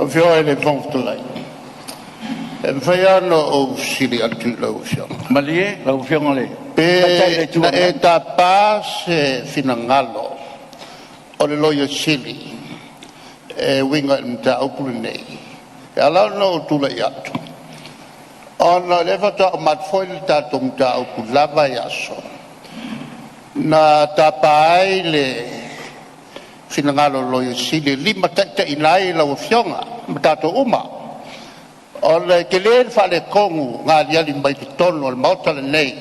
Fio le fonftulai. Faiano o sili atu lau fio. Malie, lau fio ngale. Pe na etapa se finangalo. O le loia sili. Winga mta upulu nei. Ala no tulai atu. Ona levata o matfoil tato mta upulu lava yaso. Na tapai le finangalo loia sili. Lima taita inai lau fionga. Mtato uma. O le kelele fale kongu ngā liali mai te tono o le mauta le nei.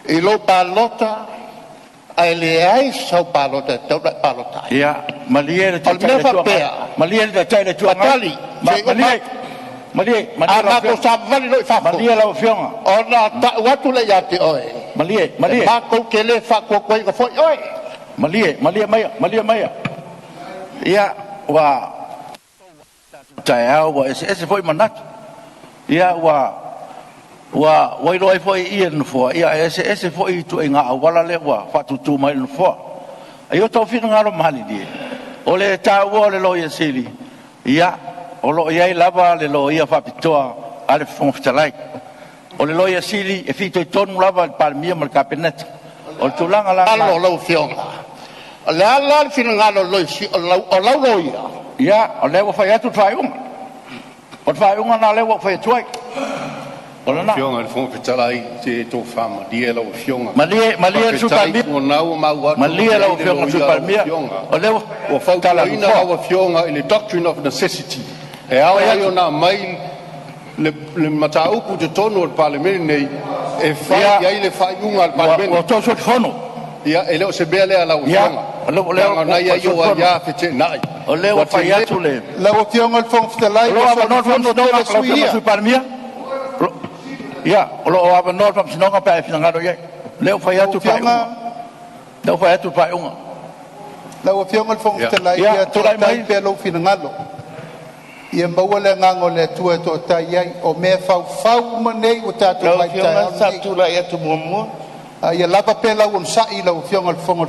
I lo palota, ai le ai sau palota, tau la palota. Ia, malie le tai le tuanga. Malie le tai le tuanga. Patali. Malie. Ana ko sa vali lo fa. Malie la fionga. O na ta watu le yate oe. Malie. Ma ko kele fa ko ko ko foi oe. Malie mai. Ia wa Taeu wa ese foi manat ia wa loi foi ian fo ia ese foi tu inga wala le wa fatutu mai no fo ayo to fina ngalo mali di ole Taeu le loi sili ia o lo ia lava le loi ia fa pitoa ale fonftalai ole loi sili e fito ton lava Palemia mal cabinet o tulanga la lo fionga la fina ngalo loi si o loia. Ia, o lewa fai atu whaiunga. O whaiunga nā lewa fai atuai. O lana. Fionga le fonga fitalai te tō whama. Malie lau fionga. Malie su Palemia. Malie lau fionga su Palemia. O lewa. O whautaina lau fionga i le doctrine of necessity. E awa o nā mai le mataupu te tonu o Palemia nei. E whai ai le whaiunga al Palemia. O tō sot whono. Ia, e leo se bea lea lau fionga. O lewa nai ai o ia fete nai. O lewa fai atu le. Lewa fionga le fonftalai. O lewa no fionga su Palemia. Ia, o lewa no fionga pa e finangaro iai. Lewa fai atu whaiunga. Lewa fai atu whaiunga. Lewa fionga le fonftalai. Ia, tōtai mai pe lau finangalo. Ia maua le ngango le tua e tō tai iai. O mea fau manei o tātou mai tai. Lewa fionga sa tula e atu mua. Ia lava pe lau on sai lau fionga le fonga.